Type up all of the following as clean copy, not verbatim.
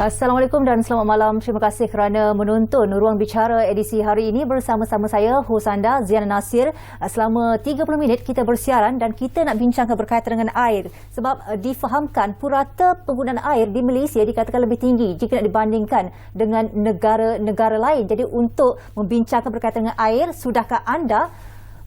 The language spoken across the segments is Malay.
Assalamualaikum dan selamat malam. Terima kasih kerana menonton Ruang Bicara edisi hari ini bersama-sama saya, hos anda, Ziana Nasir. Selama 30 minit kita bersiaran dan kita nak bincangkan berkaitan dengan air. Sebab difahamkan purata penggunaan air di Malaysia dikatakan lebih tinggi jika nak dibandingkan dengan negara-negara lain. Jadi untuk membincangkan berkaitan dengan air, sudahkah anda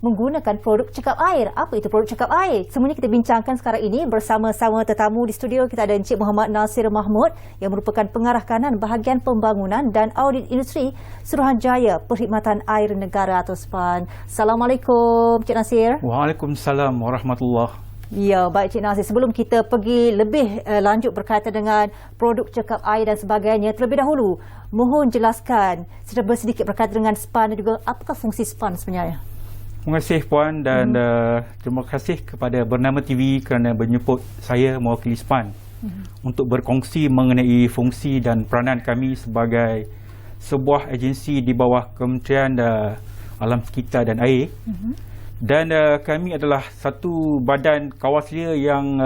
menggunakan produk cekap air? Apa itu produk cekap air? Semuanya kita bincangkan sekarang ini bersama-sama tetamu di studio. Kita ada Encik Muhammad Nasir Mahmud yang merupakan pengarah kanan bahagian pembangunan dan audit industri Suruhanjaya Perkhidmatan Air Negara atau SPAN. Assalamualaikum Encik Nasir. Waalaikumsalam warahmatullahi. Ya, baik Cik Nasir. Sebelum kita pergi lebih lanjut berkaitan dengan produk cekap air dan sebagainya, terlebih dahulu mohon jelaskan sedikit berkaitan dengan SPAN dan juga apakah fungsi SPAN sebenarnya? Terima kasih Puan dan terima kasih kepada Bernama TV kerana menjemput saya mewakili SPAN untuk berkongsi mengenai fungsi dan peranan kami sebagai sebuah agensi di bawah Kementerian Alam Sekitar dan Air. Dan kami adalah satu badan kawaslia yang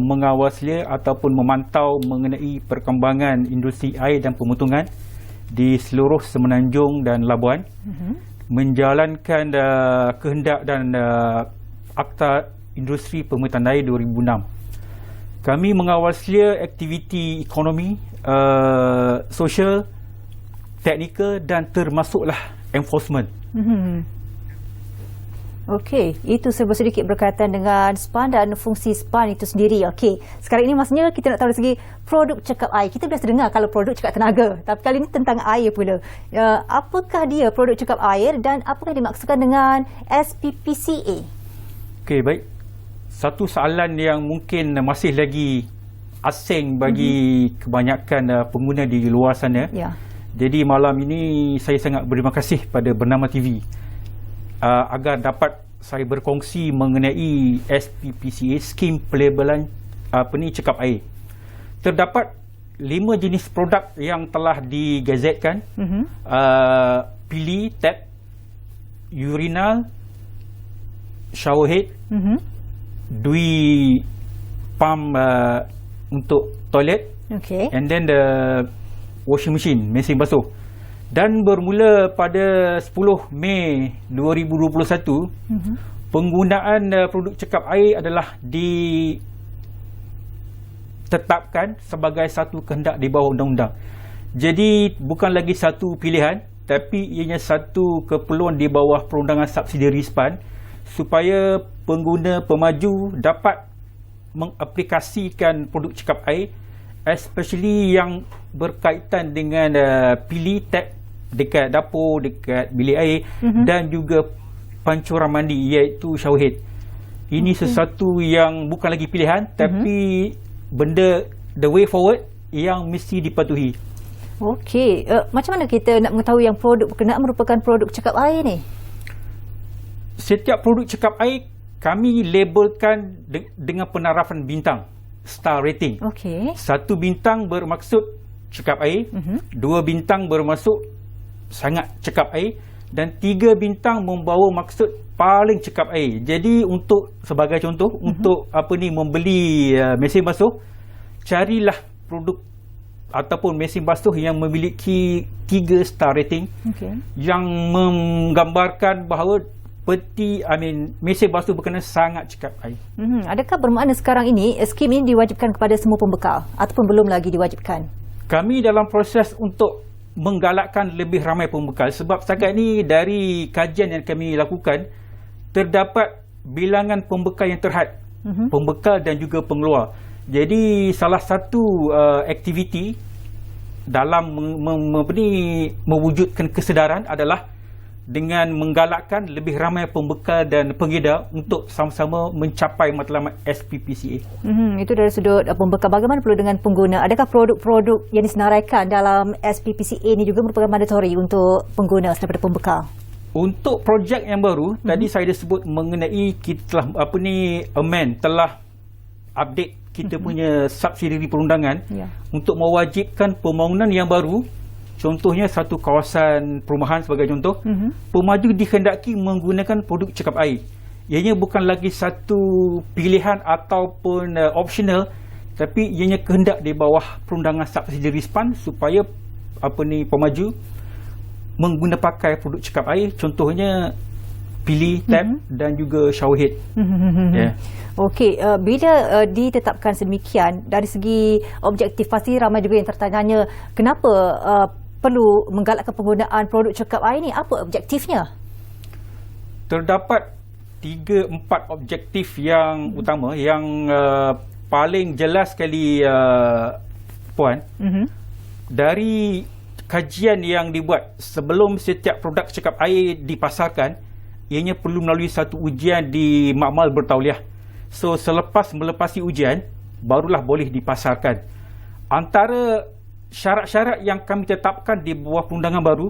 mengawaslia ataupun memantau mengenai perkembangan industri air dan pemotongan di seluruh Semenanjung dan Labuan. Menjalankan kehendak dan Akta Industri Pemetaan Air 2006. Kami mengawasi aktiviti ekonomi, sosial, teknikal dan termasuklah enforcement. Okey, itu sedikit berkaitan dengan SPAN dan fungsi SPAN itu sendiri. Okey, sekarang ini maksudnya kita nak tahu dari segi produk cekap air. Kita biasa dengar kalau produk cekap tenaga, tapi kali ini tentang air pula. Apakah dia produk cekap air dan apakah dimaksudkan dengan SPPCA? Okey, baik. Satu soalan yang mungkin masih lagi asing bagi kebanyakan pengguna di luar sana. Ya. Jadi malam ini saya sangat berterima kasih pada Bernama TV agar dapat saya berkongsi mengenai SPPCA, skim pelabelan cekap air. Terdapat 5 jenis produk yang telah digazetkan. Pili, tap, urinal, showerhead, dui pump untuk toilet, and then the washing machine, mesin basuh. Dan bermula pada 10 Mei 2021, penggunaan produk cekap air adalah ditetapkan sebagai satu kehendak di bawah undang-undang. Jadi bukan lagi satu pilihan, tapi ianya satu keperluan di bawah perundangan subsidiari SPAN supaya pengguna pemaju dapat mengaplikasikan produk cekap air, especially yang berkaitan dengan pili, tap dekat dapur, dekat bilik air, dan juga pancuran mandi iaitu showerhead. Ini sesuatu yang bukan lagi pilihan, tapi benda the way forward yang mesti dipatuhi. Okey, macam mana kita nak mengetahui yang produk berkenaan merupakan produk cekap air ni? Setiap produk cekap air kami labelkan dengan penarafan bintang, star rating. Okey. 1 bintang bermaksud cekap air, 2 bintang bermaksud sangat cekap air, dan 3 bintang membawa maksud paling cekap air. Jadi untuk sebagai contoh, untuk membeli mesin basuh, carilah produk ataupun mesin basuh yang memiliki 3 star rating, yang menggambarkan bahawa mesin basuh berkenaan sangat cekap air. Adakah bermakna sekarang ini skim ini diwajibkan kepada semua pembekal ataupun belum lagi diwajibkan? Kami dalam proses untuk menggalakkan lebih ramai pembekal, sebab setakat ini dari kajian yang kami lakukan terdapat bilangan pembekal yang terhad, pembekal dan juga pengeluar. Jadi salah satu aktiviti dalam mewujudkan kesedaran adalah dengan menggalakkan lebih ramai pembekal dan pengedar untuk sama-sama mencapai matlamat SPPCA. Itu dari sudut pembekal. Bagaimana pula dengan pengguna? Adakah produk-produk yang disenaraikan dalam SPPCA ini juga merupakan mandatory untuk pengguna daripada pembekal? Untuk projek yang baru, tadi saya dah sebut mengenai kita telah telah update kita punya subsidiari perundangan untuk mewajibkan pembangunan yang baru. Contohnya satu kawasan perumahan sebagai contoh, pemaju dikehendaki menggunakan produk cekap air. Ianya bukan lagi satu pilihan ataupun optional, tapi ianya kehendak di bawah perundangan subsidiary SPAN supaya pemaju mengguna pakai produk cekap air, contohnya pilih tap dan juga shower head. Yeah. Okey, bila ditetapkan sedemikian, dari segi objektif pasti ramai juga yang tertanya kenapa perlu menggalakkan penggunaan produk cekap air ni, apa objektifnya? Terdapat 3-4 objektif yang utama yang paling jelas sekali Puan. Dari kajian yang dibuat sebelum setiap produk cekap air dipasarkan, ianya perlu melalui satu ujian di makmal bertauliah. So selepas melepasi ujian barulah boleh dipasarkan. Antara syarat-syarat yang kami tetapkan di bawah perundangan baru,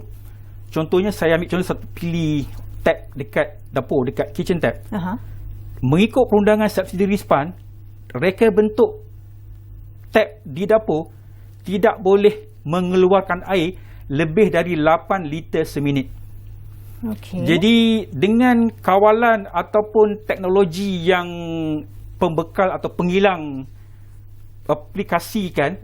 contohnya saya ambil contoh satu pilih tap dekat dapur, dekat kitchen tap. Mengikut perundangan subsidiary SPAN, reka bentuk tap di dapur tidak boleh mengeluarkan air lebih dari 8 liter seminit. Jadi dengan kawalan ataupun teknologi yang pembekal atau penghilang aplikasikan,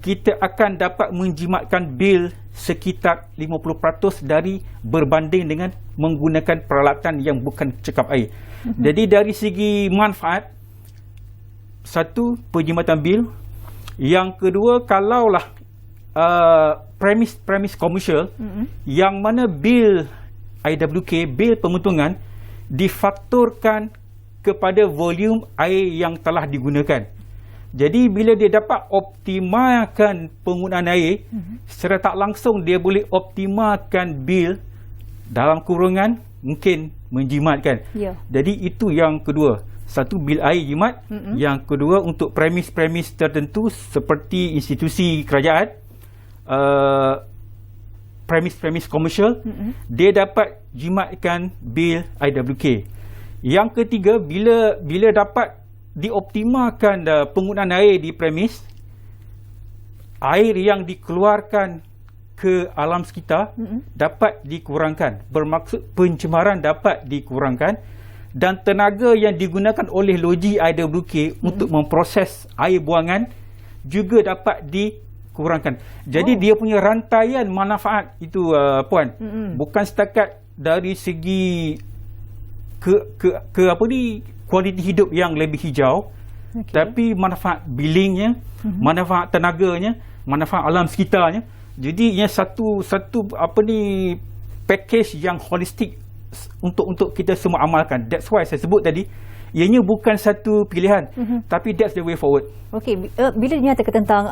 kita akan dapat menjimatkan bil sekitar 50% dari berbanding dengan menggunakan peralatan yang bukan cekap air. Jadi dari segi manfaat, satu, penjimatan bil. Yang kedua, kalaulah premis komersial yang mana bil IWK, bil penguntungan difakturkan kepada volume air yang telah digunakan. Jadi bila dia dapat optimalkan penggunaan air, secara tak langsung dia boleh optimalkan bil dalam kurungan mungkin menjimatkan. Jadi itu yang kedua. Satu, bil air jimat. Yang kedua, untuk premis-premis tertentu seperti institusi kerajaan, premis-premis komersial, dia dapat jimatkan bil IWK. Yang ketiga, bila dapat dioptimalkan penggunaan air di premis, air yang dikeluarkan ke alam sekitar dapat dikurangkan. Bermaksud pencemaran dapat dikurangkan dan tenaga yang digunakan oleh loji IWK untuk memproses air buangan juga dapat dikurangkan. Jadi dia punya rantaian manfaat itu Puan. Bukan setakat dari segi kualiti hidup yang lebih hijau, tapi manfaat billingnya, manfaat tenaganya, manfaat alam sekitarnya. Jadi ia satu package yang holistik untuk kita semua amalkan. That's why saya sebut tadi, ianya bukan satu pilihan, tapi that's the way forward. Okey, bila dinyatakan tentang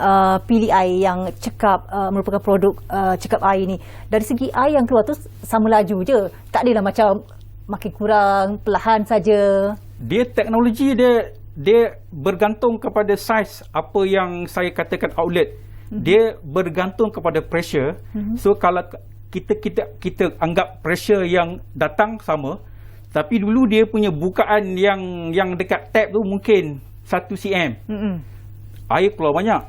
pilih air yang cekap, merupakan produk cekap air ni, dari segi air yang keluar tu sama laju je, tak adalah macam makin kurang, perlahan saja. Dia teknologi dia bergantung kepada saiz apa yang saya katakan outlet. Dia bergantung kepada pressure. So kalau kita anggap pressure yang datang sama, tapi dulu dia punya bukaan yang dekat tap tu mungkin 1 cm. Air keluar banyak.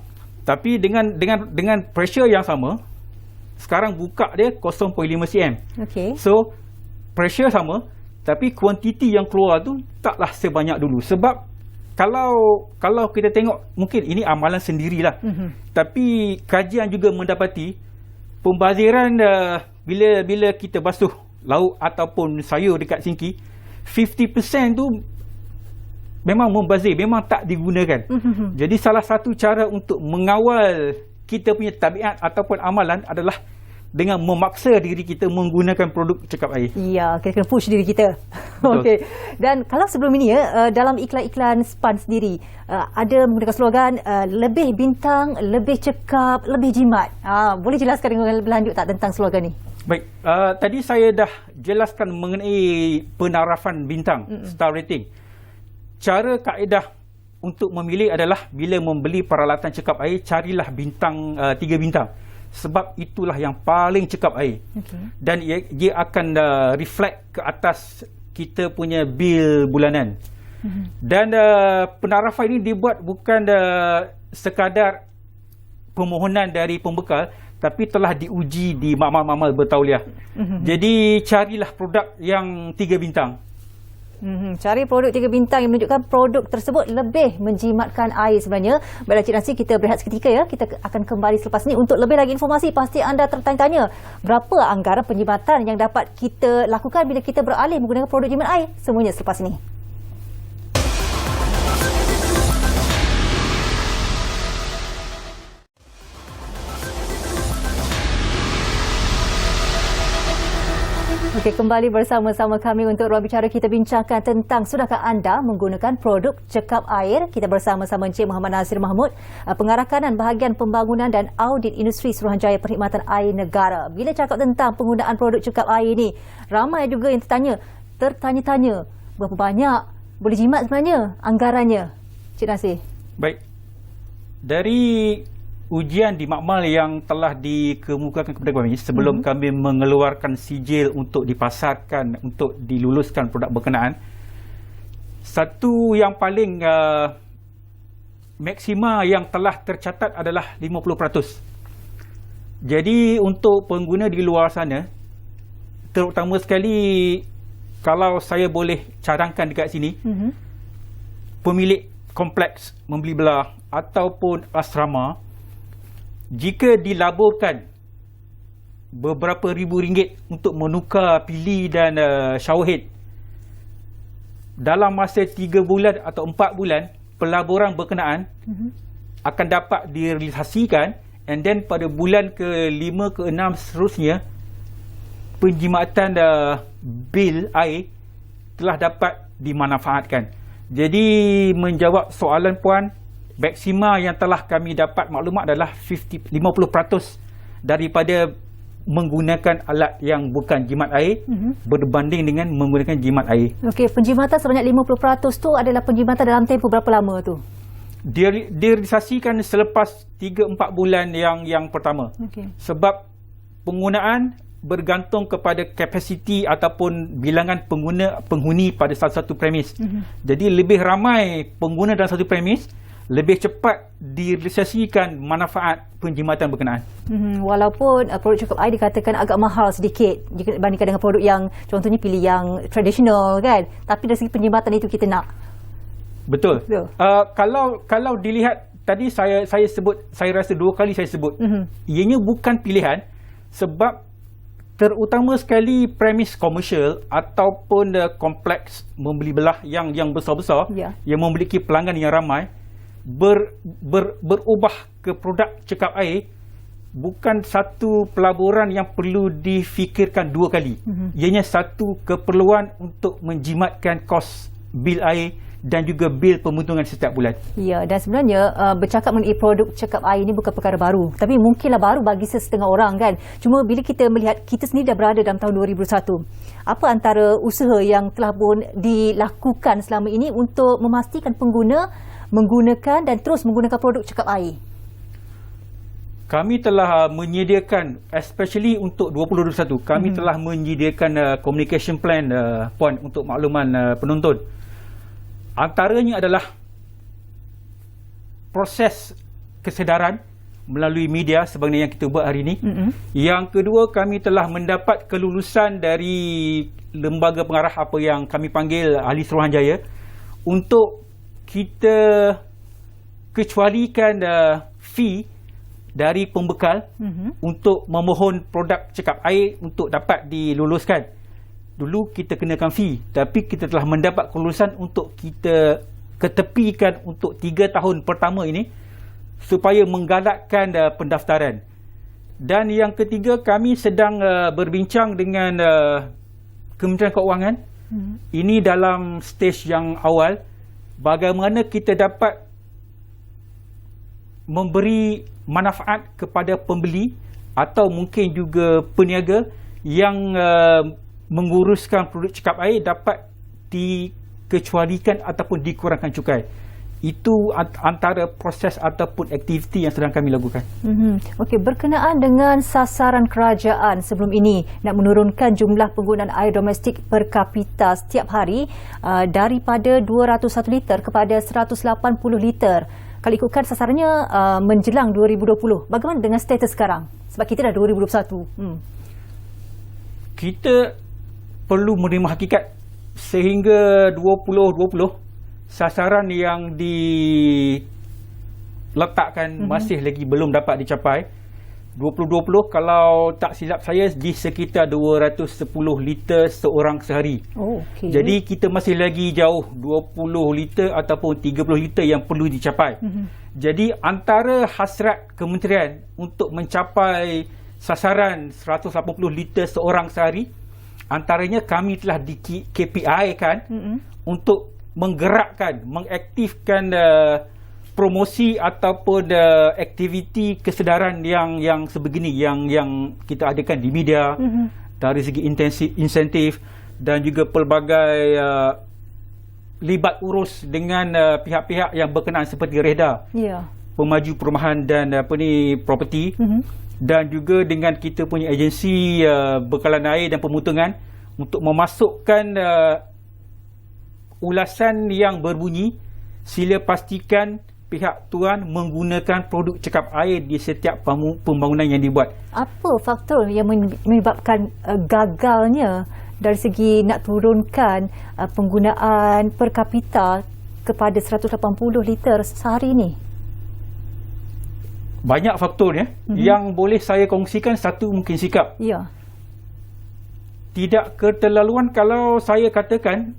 Tapi dengan pressure yang sama, sekarang buka dia 0.5 cm. So pressure sama, tapi kuantiti yang keluar tu taklah sebanyak dulu. Sebab kalau kita tengok, mungkin ini amalan sendirilah, tapi kajian juga mendapati pembaziran bila kita basuh lauk ataupun sayur dekat sinki, 50% tu memang membazir, memang tak digunakan. Jadi salah satu cara untuk mengawal kita punya tabiat ataupun amalan adalah dengan memaksa diri kita menggunakan produk cekap air. Ya, kita kena push diri kita. Okey. Dan kalau sebelum ini dalam iklan-iklan SPAN sendiri ada menggunakan slogan lebih bintang, lebih cekap, lebih jimat. Boleh jelaskan dengan lebih lanjut tak tentang slogan ni? Baik, tadi saya dah jelaskan mengenai penarafan bintang, star rating. Cara kaedah untuk memilih adalah bila membeli peralatan cekap air, carilah bintang 3 bintang. Sebab itulah yang paling cekap air. Dan dia akan reflect ke atas kita punya bil bulanan. Dan penarafan ini dibuat bukan sekadar permohonan dari pembekal, tapi telah diuji di makmal-makmal bertauliah. Jadi carilah produk yang 3 bintang. Cari produk 3 bintang yang menunjukkan produk tersebut lebih menjimatkan air sebenarnya. Baiklah Cik Nasir, kita berehat seketika ya. Kita akan kembali selepas ini. Untuk lebih lagi informasi, pasti anda tertanya-tanya berapa anggaran penjimatan yang dapat kita lakukan bila kita beralih menggunakan produk jimat air. Semuanya selepas ini. Okey, kembali bersama-sama kami untuk ruang bicara. Kita bincangkan tentang sudahkah anda menggunakan produk cekap air. Kita bersama-sama Encik Muhammad Nasir Mahmud, Pengarah Kanan Bahagian Pembangunan dan Audit Industri Suruhanjaya Perkhidmatan Air Negara. Bila cakap tentang penggunaan produk cekap air ini, ramai juga yang tertanya-tanya berapa banyak boleh jimat sebenarnya anggarannya, Cik Nasir? Baik. Dari ujian di makmal yang telah dikemukakan kepada kami sebelum kami mengeluarkan sijil untuk dipasarkan, untuk diluluskan produk berkenaan, satu yang paling maksima yang telah tercatat adalah 50%. Jadi untuk pengguna di luar sana, terutama sekali kalau saya boleh cadangkan dekat sini, pemilik kompleks membeli belah ataupun asrama, jika dilaburkan beberapa ribu ringgit untuk menukar pili dan showerhead dalam masa 3 bulan atau 4 bulan, pelaburan berkenaan akan dapat direalisasikan, and then pada bulan ke-5 ke-6 seterusnya, penjimatan bil air telah dapat dimanfaatkan. Jadi menjawab soalan puan, maksima yang telah kami dapat maklumat adalah 50% daripada menggunakan alat yang bukan jimat air berbanding dengan menggunakan jimat air. Okey, penjimatan sebanyak 50% tu adalah penjimatan dalam tempoh berapa lama tu? Direalisasikan selepas 3-4 bulan yang pertama. Okey. Sebab penggunaan bergantung kepada kapasiti ataupun bilangan penghuni pada satu premis. Jadi lebih ramai pengguna dalam satu premis, lebih cepat direalisasikan manfaat penjimatan berkenaan. Walaupun produk cukup air dikatakan agak mahal sedikit jika dibandingkan dengan produk yang contohnya pilih yang tradisional kan, tapi dari segi penjimatan itu kita nak. Betul. Kalau dilihat tadi saya sebut, saya rasa 2 kali saya sebut, ianya bukan pilihan sebab terutama sekali premis komersial ataupun kompleks membeli belah yang besar-besar, yang memiliki pelanggan yang ramai, berubah ke produk cekap air bukan satu pelaburan yang perlu difikirkan 2 kali. Ianya satu keperluan untuk menjimatkan kos bil air dan juga bil pemotongan setiap bulan. Ya, dan sebenarnya bercakap mengenai produk cekap air ini bukan perkara baru, tapi mungkinlah baru bagi sesetengah orang kan. Cuma bila kita melihat kita sendiri dah berada dalam tahun 2021, apa antara usaha yang telah pun dilakukan selama ini untuk memastikan pengguna menggunakan dan terus menggunakan produk cekap air? Kami telah menyediakan, especially untuk 2021, kami telah menyediakan communication plan Puan untuk makluman penonton. Antaranya adalah proses kesedaran melalui media sebagaimana yang kita buat hari ini. Yang kedua, kami telah mendapat kelulusan dari lembaga pengarah apa yang kami panggil ahli Suruhanjaya untuk kita kecualikan fee dari pembekal untuk memohon produk cekap air untuk dapat diluluskan. Dulu kita kenakan fee, tapi kita telah mendapat kelulusan untuk kita ketepikan untuk 3 tahun pertama ini supaya menggalakkan pendaftaran. Dan yang ketiga, kami sedang berbincang dengan Kementerian Keuangan. Ini dalam stage yang awal, bagaimana kita dapat memberi manfaat kepada pembeli atau mungkin juga peniaga yang menguruskan produk cekap air dapat dikecualikan ataupun dikurangkan cukai. Itu antara proses ataupun aktiviti yang sedang kami lakukan. Okey, berkenaan dengan sasaran kerajaan sebelum ini nak menurunkan jumlah penggunaan air domestik per kapita setiap hari daripada 201 liter kepada 180 liter. Kalau ikutkan sasarannya menjelang 2020. Bagaimana dengan status sekarang? Sebab kita dah 2021. Kita perlu menerima hakikat sehingga 2020 sasaran yang diletakkan masih lagi belum dapat dicapai. 2020 kalau tak silap saya di sekitar 210 liter seorang sehari. Jadi kita masih lagi jauh 20 liter ataupun 30 liter yang perlu dicapai. Jadi antara hasrat kementerian untuk mencapai sasaran 180 liter seorang sehari, antaranya kami telah di KPI kan untuk menggerakkan, mengaktifkan promosi ataupun aktiviti kesedaran yang sebegini yang kita adakan di media dari segi insentif dan juga pelbagai libat urus dengan pihak-pihak yang berkenaan seperti REHDA, pemaju perumahan dan properti, dan juga dengan kita punya agensi bekalan air dan pemutungan untuk memasukkan ulasan yang berbunyi, sila pastikan pihak tuan menggunakan produk cekap air di setiap pembangunan yang dibuat. Apa faktor yang menyebabkan gagalnya dari segi nak turunkan penggunaan per kapita kepada 180 liter sehari ni? Banyak faktornya. Yang boleh saya kongsikan, satu mungkin sikap. Ya. Tidak keterlaluan kalau saya katakan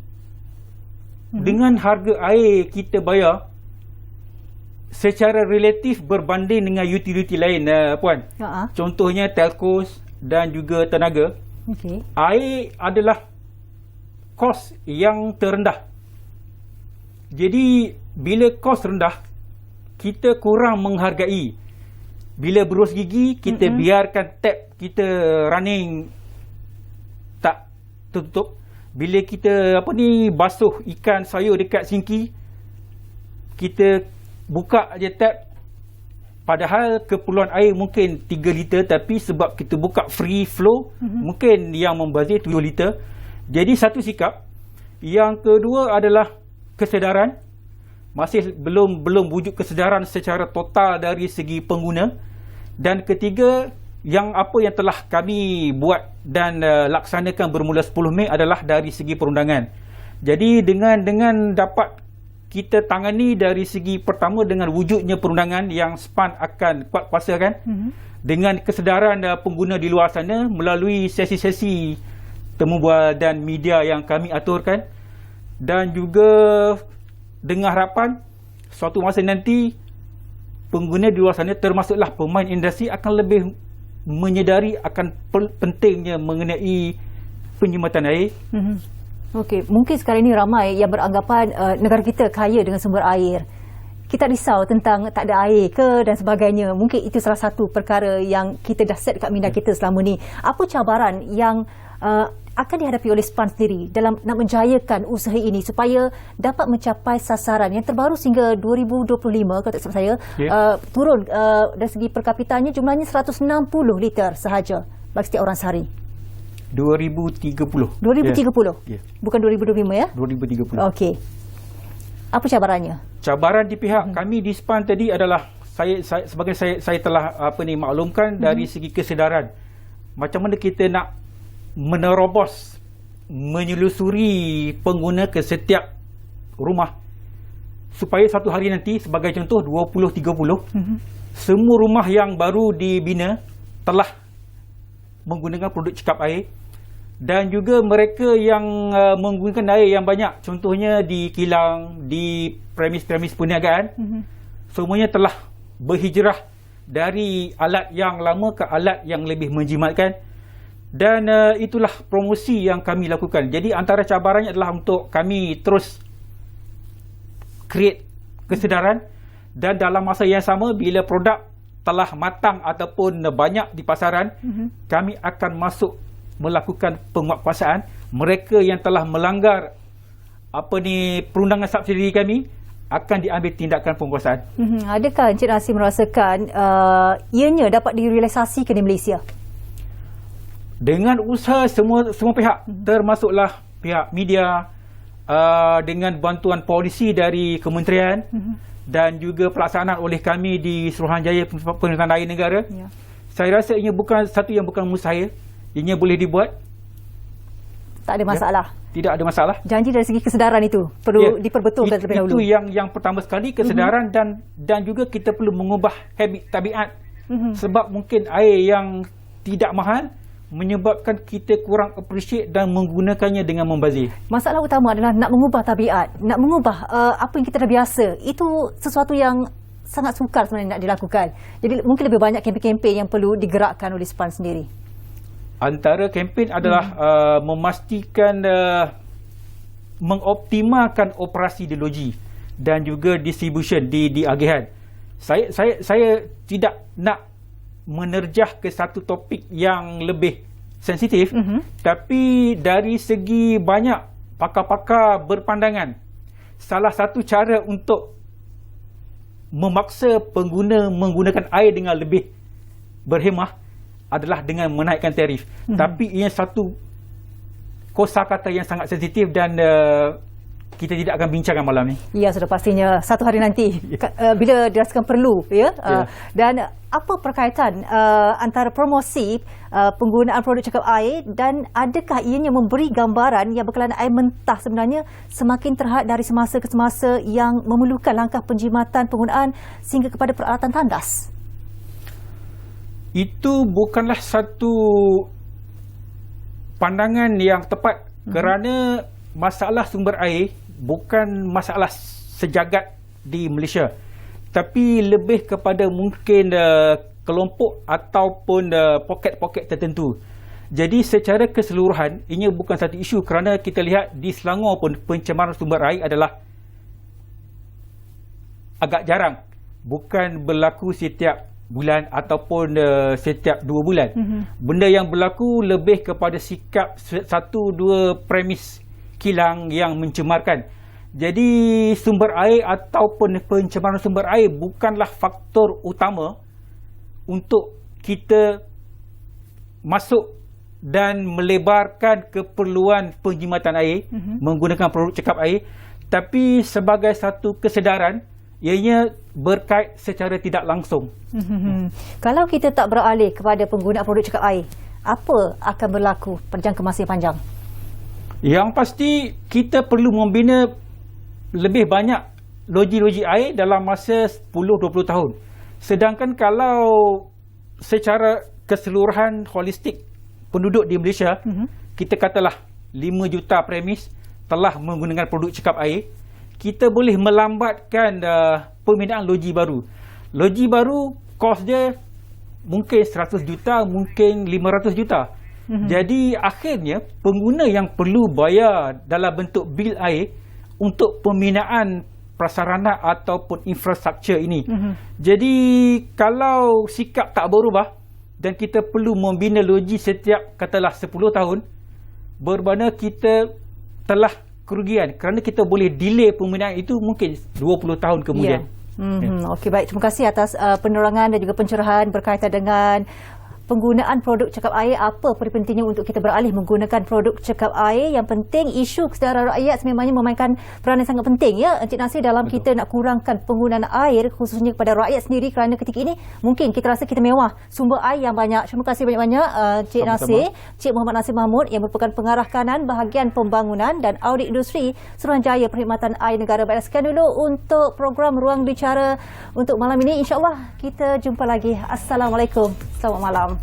dengan harga air kita bayar secara relatif berbanding dengan utility lain, Puan. Contohnya telcos dan juga tenaga. Air adalah kos yang terendah. Jadi bila kos rendah, kita kurang menghargai. Bila berus gigi, kita biarkan tap kita running tak tertutup. Bila kita basuh ikan sayur dekat sinki, kita buka je tap, padahal keperluan air mungkin 3 liter, tapi sebab kita buka free flow, mungkin yang membazir 7 liter. Jadi satu sikap. Yang kedua adalah kesedaran. Masih belum wujud kesedaran secara total dari segi pengguna. Dan ketiga, yang telah kami buat dan laksanakan bermula 10 Mei adalah dari segi perundangan. Jadi dengan dapat kita tangani dari segi pertama dengan wujudnya perundangan yang SPAN akan kuat kuasa kan, dengan kesedaran pengguna di luar sana melalui sesi-sesi temu bual dan media yang kami aturkan, dan juga dengan harapan suatu masa nanti pengguna di luar sana termasuklah pemain industri akan lebih menyedari akan pentingnya mengenai penyematan air. Okey, mungkin sekarang ini ramai yang beranggapan negara kita kaya dengan sumber air. Kita risau tentang tak ada air ke dan sebagainya. Mungkin itu salah satu perkara yang kita dah set dekat minda kita selama ni. Apa cabaran yang akan dihadapi oleh SPAN sendiri dalam nak menjayakan usaha ini supaya dapat mencapai sasaran yang terbaru sehingga 2025, kalau tak silap saya, turun dari segi per kapitanya jumlahnya 160 liter sahaja bagi setiap orang sehari. 2030. Bukan 2025 ya? 2030. Okey. Apa cabarannya? Cabaran di pihak kami di SPAN tadi adalah saya telah maklumkan dari segi kesedaran. Macam mana kita nak menerobos, menyelusuri pengguna ke setiap rumah supaya satu hari nanti, sebagai contoh 2030, semua rumah yang baru dibina telah menggunakan produk cekap air, dan juga mereka yang menggunakan air yang banyak, contohnya di kilang, di premis-premis perniagaan, semuanya telah berhijrah dari alat yang lama ke alat yang lebih menjimatkan. Dan itulah promosi yang kami lakukan. Jadi antara cabarannya adalah untuk kami terus create kesedaran, dan dalam masa yang sama bila produk telah matang ataupun banyak di pasaran, kami akan masuk melakukan penguatkuasaan. Mereka yang telah melanggar perundangan subsidi kami akan diambil tindakan penguasaan. Adakah Encik Nasir merasakan ianya dapat direalisasikan di Malaysia? Dengan usaha semua pihak, termasuklah pihak media, dengan bantuan polisi dari kementerian, dan juga pelaksanaan oleh kami di Suruhanjaya Pemerintahan Air Negara. Saya rasa ini bukan satu yang bukan mustahil. Ianya boleh dibuat. Tak ada masalah. Tidak ada masalah. Janji dari segi kesedaran itu perlu diperbetulkan terlebih dahulu. Itu yang pertama sekali, kesedaran dan juga kita perlu mengubah habit tabiat. Sebab mungkin air yang tidak mahal menyebabkan kita kurang appreciate dan menggunakannya dengan membazir. Masalah utama adalah nak mengubah tabiat, nak mengubah apa yang kita dah biasa. Itu sesuatu yang sangat sukar sebenarnya nak dilakukan. Jadi mungkin lebih banyak kempen-kempen yang perlu digerakkan oleh SPAN sendiri. Antara kempen adalah memastikan mengoptimalkan operasi di loji dan juga distribution di agihan. Saya tidak nak menerjah ke satu topik yang lebih sensitif, tapi dari segi banyak pakar-pakar berpandangan, salah satu cara untuk memaksa pengguna menggunakan air dengan lebih berhemah adalah dengan menaikkan tarif. Tapi ia satu kosakata yang sangat sensitif dan kita tidak akan bincangkan malam ni. Ya, sudah pastinya satu hari nanti bila dirasakan perlu, ya. Dan apa perkaitan antara promosi penggunaan produk cakap air dan adakah ianya memberi gambaran yang berkelana air mentah sebenarnya semakin terhad dari semasa ke semasa yang memerlukan langkah penjimatan penggunaan sehingga kepada peralatan tandas? Itu bukanlah satu pandangan yang tepat kerana masalah sumber air bukan masalah sejagat di Malaysia, tapi lebih kepada mungkin kelompok ataupun poket-poket tertentu. Jadi secara keseluruhan ianya bukan satu isu kerana kita lihat di Selangor pun pencemaran sumber air adalah agak jarang, bukan berlaku setiap bulan ataupun setiap 2 bulan. Benda yang berlaku lebih kepada sikap 1-2 premis kilang yang mencemarkan. Jadi sumber air ataupun pencemaran sumber air bukanlah faktor utama untuk kita masuk dan melebarkan keperluan penjimatan air menggunakan produk cekap air, tapi sebagai satu kesedaran ianya berkait secara tidak langsung. Kalau kita tak beralih kepada penggunaan produk cekap air, apa akan berlaku pada jangka masa yang panjang? Yang pasti kita perlu membina lebih banyak loji-loji air dalam masa 10-20 tahun. Sedangkan kalau secara keseluruhan holistik penduduk di Malaysia, kita katalah 5 juta premis telah menggunakan produk cekap air, kita boleh melambatkan pembinaan loji baru. Loji baru kos dia mungkin 100 juta, mungkin 500 juta. Jadi akhirnya pengguna yang perlu bayar dalam bentuk bil air untuk pembinaan prasarana ataupun infrastruktur ini. Jadi kalau sikap tak berubah dan kita perlu membina loji setiap katalah 10 tahun, bermakna kita telah kerugian kerana kita boleh delay pembinaan itu mungkin 20 tahun kemudian. Okey, baik. Terima kasih atas penerangan dan juga pencerahan berkaitan dengan penggunaan produk cekap air. Apa pentingnya untuk kita beralih menggunakan produk cekap air? Yang penting isu kesedaran rakyat sememangnya memainkan peranan yang sangat penting, ya Encik Nasir, dalam kita nak kurangkan penggunaan air khususnya kepada rakyat sendiri, kerana ketika ini mungkin kita rasa kita mewah sumber air yang banyak. Terima kasih banyak-banyak Encik Nasir, Encik Muhammad Nasir Mahmud yang merupakan pengarah kanan bahagian pembangunan dan audit industri Suruhanjaya Perkhidmatan Air Negara. Baiklah, sekian dulu untuk program Ruang Bicara untuk malam ini. InsyaAllah kita jumpa lagi. Assalamualaikum. Selamat malam.